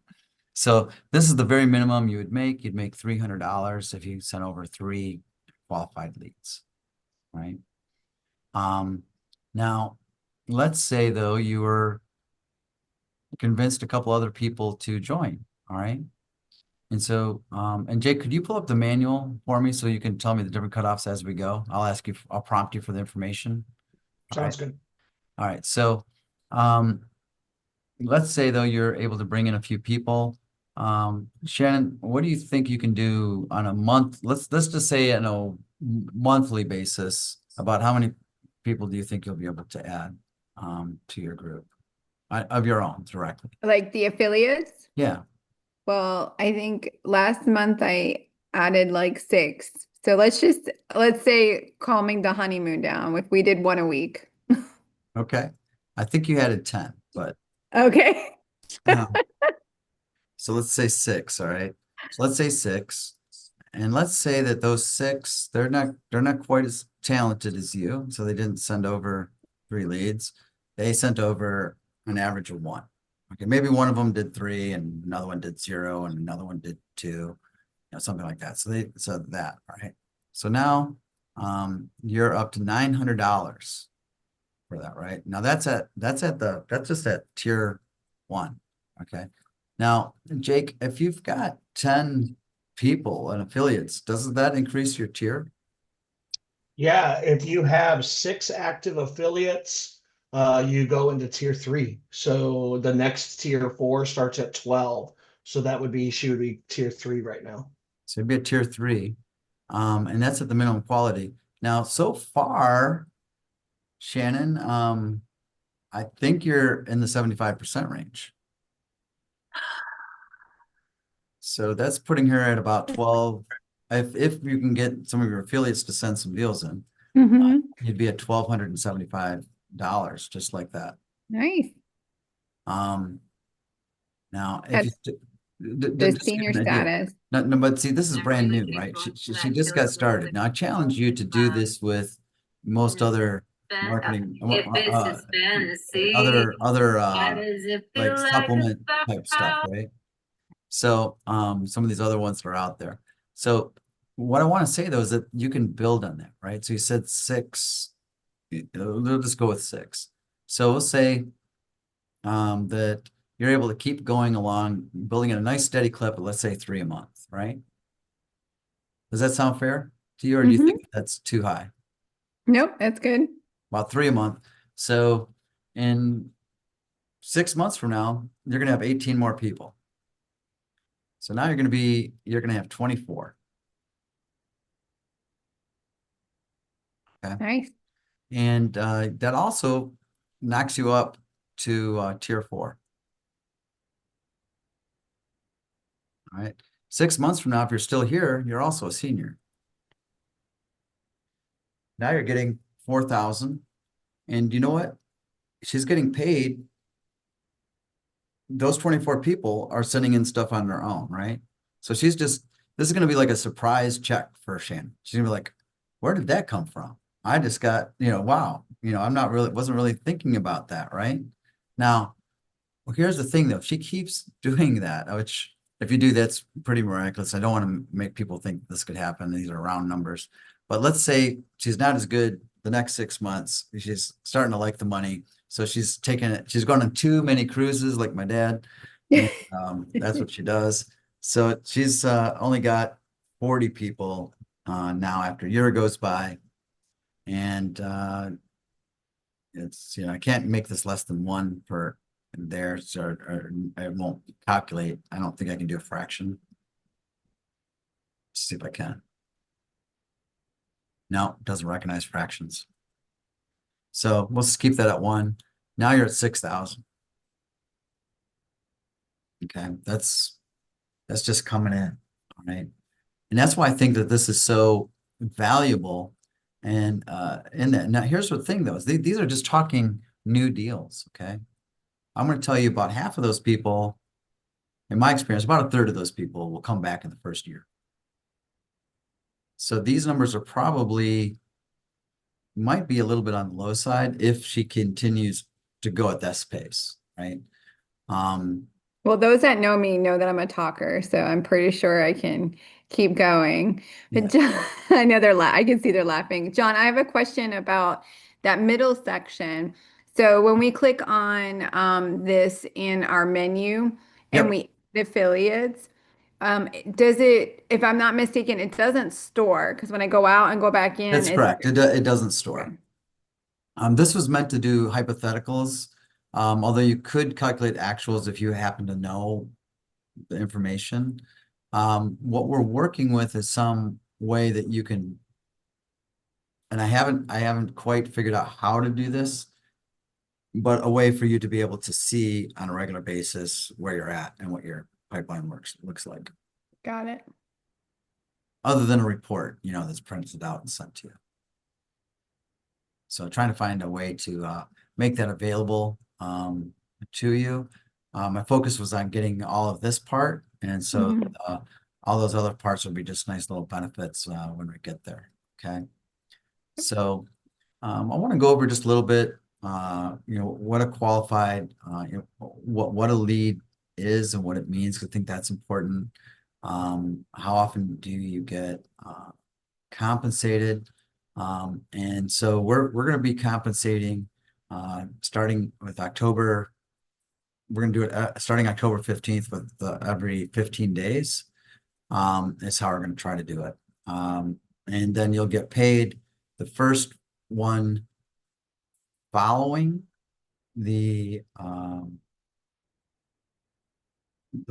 So this is the very minimum you would make. You'd make $300 if you sent over 3 qualified leads, right? Now let's say though you were convinced a couple other people to join, all right? And so, and Jake, could you pull up the manual for me so you can tell me the different cutoffs as we go? I'll prompt you for the information. All Sounds right. good. All right. So, let's say though you're able to bring in a few people. Shannon, what do you think you can do on a month? Let's just say on a monthly basis, about how many people do you think you'll be able to add to your group of your own directly? Like the affiliates? Yeah. Well, I think last month I added like 6. So let's say calming the honeymoon down if we did 1 a week. Okay. I think you added 10, but Okay. so let's say 6, all right? So let's say 6. And let's say that those 6, they're not quite as talented as you, so they didn't send over 3 leads. They sent over an average of 1. Okay, maybe one of them did 3 and another one did 0 and another one did 2, you know, something like that. So they said that, all right? So now you're up to $900 for that, right? Now that's just at tier 1. Okay. Now, Jake, if you've got 10 people and affiliates, doesn't that increase your tier? Yeah, if you have 6 active affiliates, you go into tier 3. So the next tier 4 starts at 12. So she would be tier 3 right now. So it'd be a tier 3. And that's at the minimum quality. Now, so far, Shannon, I think you're in the 75% range. So that's putting her at about 12. If you can get some of your affiliates to send some deals in. Mm-hmm. you'd be at $1,275, just like that. Nice. Um, now, if you, That's the just to give senior you an idea. status. No, but see, this is brand new, right? She just got started. Now, I challenge you to do this with most other marketing, like supplement type stuff, right? So, some of these other ones that are out there. So what I want to say though is that you can build on that, right? So you said 6, we'll just go with 6. So we'll say, that you're able to keep going along, building at a nice steady clip, let's say 3 a month, right? Does that sound fair to you, or do you think that's too high? Nope, that's good. About 3 a month. So in 6 months from now, you're going to have 18 more people. So now you're going to have 24. Okay. Nice. And that also knocks you up to tier 4. All right. 6 months from now, if you're still here, you're also a senior. Now you're getting 4,000. And you know what? She's getting paid. Those 24 people are sending in stuff on their own, right? So this is going to be like a surprise check for Shannon. She's gonna be like, where did that come from? I just got, wow, wasn't really thinking about that, right? Now, well, here's the thing though, if she keeps doing that, which if you do, that's pretty miraculous. I don't want to make people think this could happen. These are round numbers. But let's say she's not as good the next 6 months. She's starting to like the money. So she's going on too many cruises like my dad. And that's what she does. So she's only got 40 people now after a year goes by. And it's, I can't make this less than 1 per there, so or I won't calculate. I don't think I can do a fraction. Let's see if I can. No, it doesn't recognize fractions. So we'll just keep that at 1. Now you're at 6,000. Okay, that's just coming in, all right? And that's why I think that this is so valuable. And in that, now here's the thing though, is these are just talking new deals, okay? I'm going to tell you about half of those people, in my experience, about a third of those people will come back in the first year. So these numbers are probably, might be a little bit on the low side if she continues to go at this pace, right? Well, those that know me know that I'm a talker, so I'm pretty sure I can keep going. But John, I know I can see they're laughing. John, I have a question about that middle section. So when we click on this in our menu and Yep. the affiliates, does it, if I'm not mistaken, it doesn't store because when I go out and go back in, That's correct. It doesn't store. This was meant to do hypotheticals, although you could calculate actuals if you happen to know the information. What we're working with is some way that you can, and I haven't quite figured out how to do this, but a way for you to be able to see on a regular basis where you're at and what your pipeline looks like, Got it. other than a report, that's printed out and sent to you. So trying to find a way to make that available to you. My focus was on getting all of this part, and so all those other parts will be just nice little benefits when we get there. Okay. So I want to go over just a little bit, what a qualified, what a lead is and what it means. 'Cause I think that's important. How often do you get compensated? And so we're going to be compensating starting with October. We're going to do it starting October 15th with every 15 days. Is how we're going to try to do it. And then you'll get paid the first one following the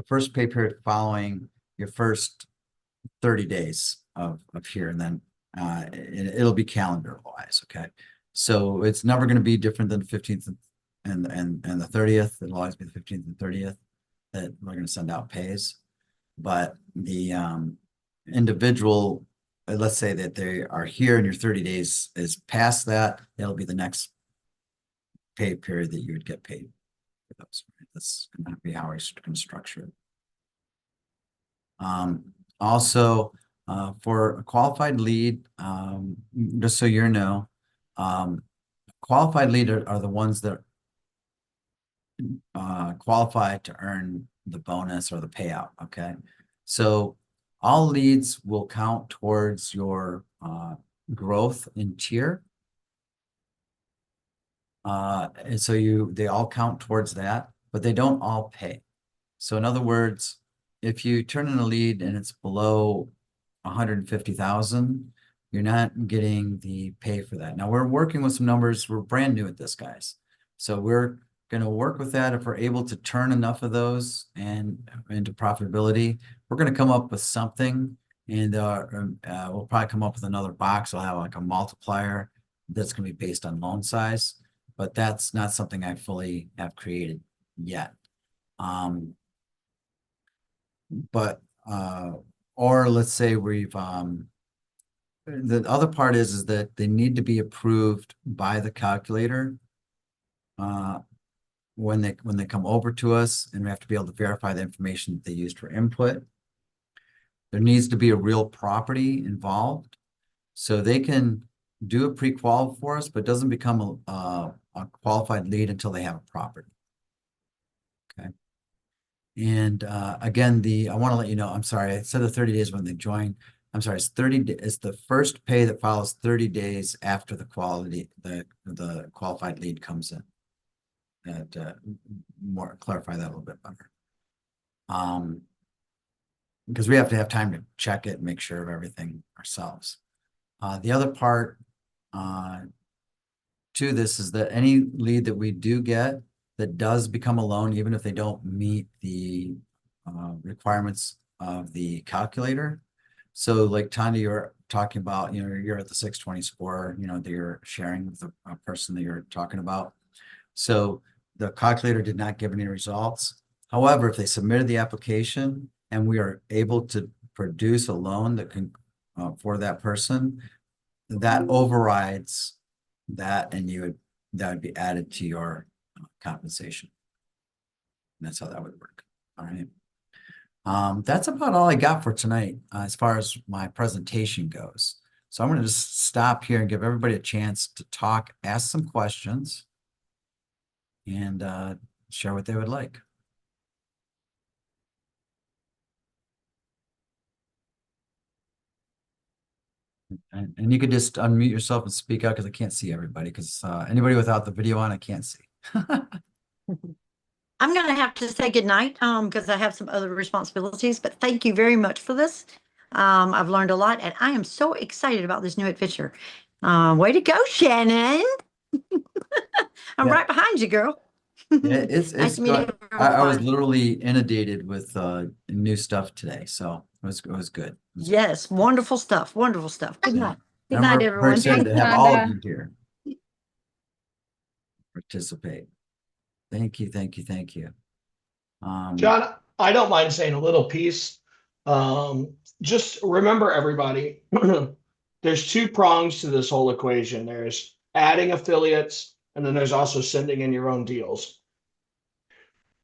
first pay period following your first 30 days of here, and then it'll be calendar wise. Okay. So it's never going to be different than the 15th and the 30th. It'll always be the 15th and 30th that we're going to send out pays. But the individual let's say that they are here and your 30 days is past that, it'll be the next pay period that you would get paid for those. Right? That's going to be how we're going to structure it. Also, for a qualified lead, just so you know, qualified lead are the ones that qualify to earn the bonus or the payout. Okay, so all leads will count towards your growth in tier. And so they all count towards that, but they don't all pay. So in other words, if you turn in a lead and it's below 150,000, you're not getting the pay for that. Now we're working with some numbers. We're brand new at this, guys. So we're going to work with that. If we're able to turn enough of those and into profitability, we're going to come up with something, and we'll probably come up with another box. I'll have like a multiplier that's going to be based on loan size, but that's not something I fully have created yet. Or let's say the other part is that they need to be approved by the calculator when they come over to us, and we have to be able to verify the information that they used for input. There needs to be a real property involved, so they can do a pre-qual for us, but it doesn't become a qualified lead until they have a property. Okay. And again, I want to let you know, I'm sorry, I said the 30 days when they join. I'm sorry, it's the first pay that follows 30 days after the qualified lead comes in. And clarify that a little bit better. Because we have to have time to check it and make sure of everything ourselves. The other part to this is that any lead that we do get that does become a loan, even if they don't meet the requirements of the calculator. So like Tanya, you're talking about, you're at the 620 score, that you're sharing with a person that you're talking about. So the calculator did not give any results. However, if they submitted the application and we are able to produce a loan that can for that person, that overrides that, and that would be added to your compensation. And that's how that would work. All right. That's about all I got for tonight as far as my presentation goes. So I'm going to just stop here and give everybody a chance to talk, ask some questions, and share what they would like. And you could just unmute yourself and speak out because I can't see everybody, because anybody without the video on, I can't see. I'm going to have to say goodnight because I have some other responsibilities, but thank you very much for this. I've learned a lot, and I am so excited about this new adventure. Way to go, Shannon. I'm Yeah. right behind you, girl. Yeah, it's Nice to meet good. I was everyone. literally inundated with new stuff today, so it was good. Yes, wonderful stuff. Wonderful stuff. Good Yeah. night. Good And night, we're everyone. excited Thanks, to have all of Rhonda. you here participate. Thank you, thank you, thank you. John, I don't mind saying a little piece. Just remember, everybody, there's two prongs to this whole equation. There's adding affiliates, and then there's also sending in your own deals.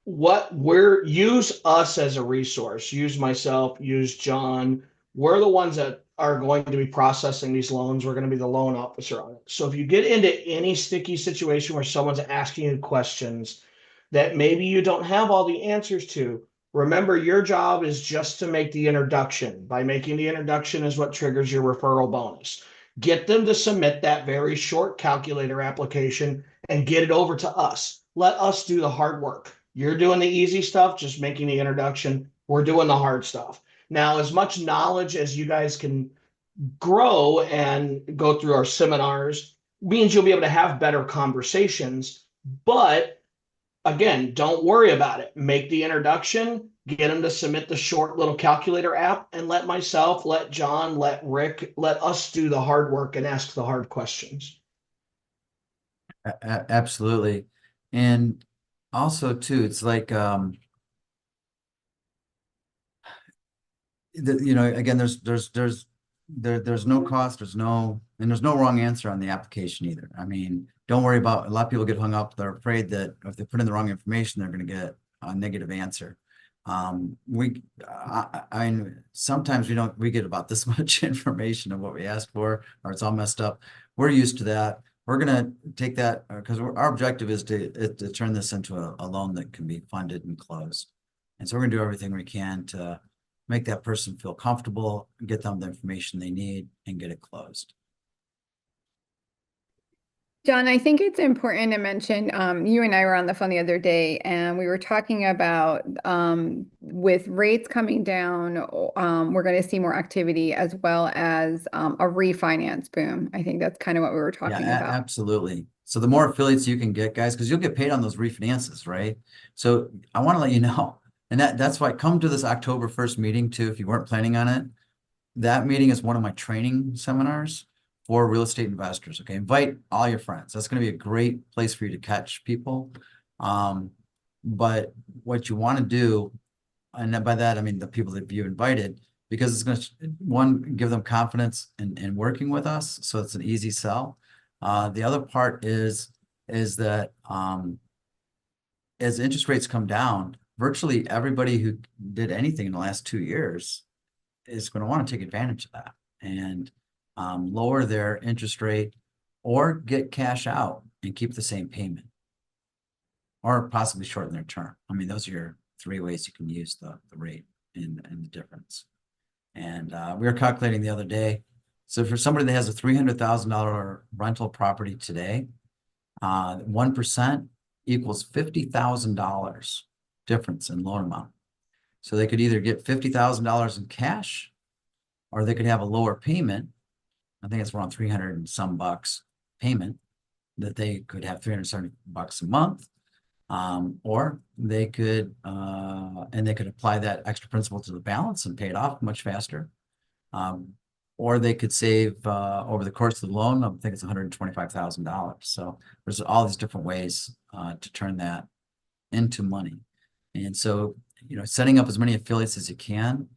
Use us as a resource. Use myself, use John. We're the ones that are going to be processing these loans. We're going to be the loan officer on it. So if you get into any sticky situation where someone's asking you questions that maybe you don't have all the answers to, remember your job is just to make the introduction. By making the introduction is what triggers your referral bonus. Get them to submit that very short calculator application and get it over to us. Let us do the hard work. You're doing the easy stuff, just making the introduction. We're doing the hard stuff. Now, as much knowledge as you guys can grow and go through our seminars means you'll be able to have better conversations. But again, don't worry about it. Make the introduction, get them to submit the short little calculator app, and let myself, let John, let Rick, let us do the hard work and ask the hard questions. Absolutely. And also too, it's like again, there's there's no cost, there's no wrong answer on the application either. I mean, don't worry about, a lot of people get hung up. They're afraid that if they put in the wrong information, they're going to get a negative answer. I mean, sometimes we get about this much information of what we asked for, or it's all messed up. We're used to that. We're gonna take that because our objective is to turn this into a loan that can be funded and closed. And so we're gonna do everything we can to make that person feel comfortable, get them the information they need, and get it closed. John, I think it's important to mention, you and I were on the phone the other day and we were talking about with rates coming down, we're going to see more activity as well as a refinance boom. I think that's kind of what we were talking Yeah, about. absolutely. So the more affiliates you can get, guys, because you'll get paid on those refinances, right? So I want to let you know, and that's why come to this October 1st meeting too, if you weren't planning on it. That meeting is one of my training seminars for real estate investors. Okay, invite all your friends. That's going to be a great place for you to catch people. But what you want to do, and by that I mean the people that you invited, because it's going to, one, give them confidence in working with us, so it's an easy sell. The other part is that as interest rates come down, virtually everybody who did anything in the last 2 years is going to want to take advantage of that and lower their interest rate or get cash out and keep the same payment or possibly shorten their term. I mean, those are your 3 ways you can use the rate and the difference. And we were calculating the other day. So for somebody that has a $300,000 rental property today, 1% equals $50,000 difference in loan amount. So they could either get $50,000 in cash, or they could have a lower payment. I think it's around 300 and some bucks payment, that they could have 370 bucks a month. Or they could apply that extra principal to the balance and pay it off much faster. Or they could save over the course of the loan, I think it's $125,000. So there's all these different ways to turn that into money. And so, setting up as many affiliates as you can,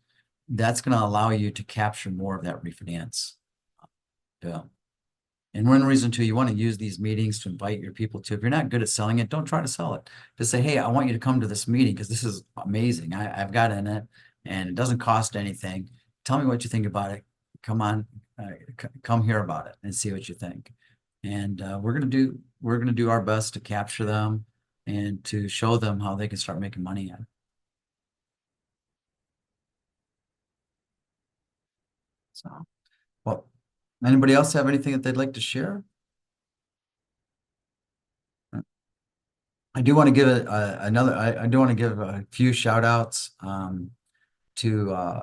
that's going to allow you to capture more of that refinance bill. And one reason too, you want to use these meetings to invite your people to. If you're not good at selling it, don't try to sell it. Just say, hey, I want you to come to this meeting because this is amazing. I've got in it and it doesn't cost anything. Tell me what you think about it. Come on, come hear about it and see what you think. And we're gonna do our best to capture them and to show them how they can start making money at it. So, well, anybody else have anything that they'd like to share? I do want to give I do want to give a few shout outs to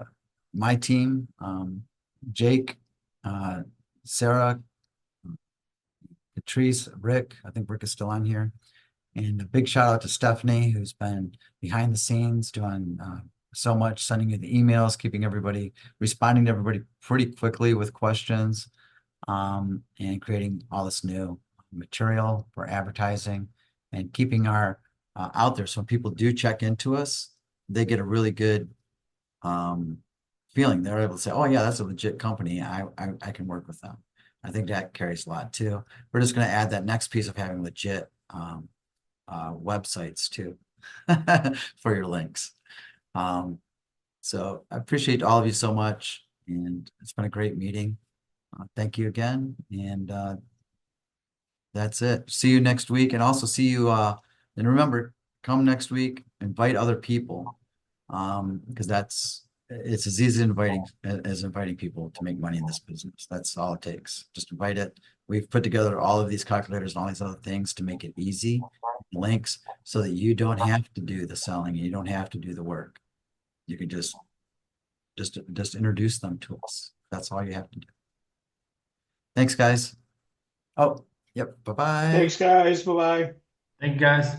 my team, Jake, Sarah, Patrice, Rick. I think Rick is still on here. And a big shout out to Stephanie, who's been behind the scenes doing so much, sending you the emails, responding to everybody pretty quickly with questions, and creating all this new material for advertising and keeping our out there. So when people do check into us, they get a really good feeling. They're able to say, oh yeah, that's a legit company. I can work with them. I think that carries a lot too. We're just going to add that next piece of having legit websites too for your links. So I appreciate all of you so much, and it's been a great meeting. Thank you again, and that's it. See you next week, and also see you. And remember, come next week, invite other people, because it's as easy as inviting people to make money in this business. That's all it takes. Just invite it. We've put together all of these calculators and all these other things to make it easy, links, so that you don't have to do the selling. You don't have to do the work. You can just introduce them to us. That's all you have to do. Thanks, guys. Oh, yep. Bye-bye. Thanks, guys. Bye-bye. Thank you, guys.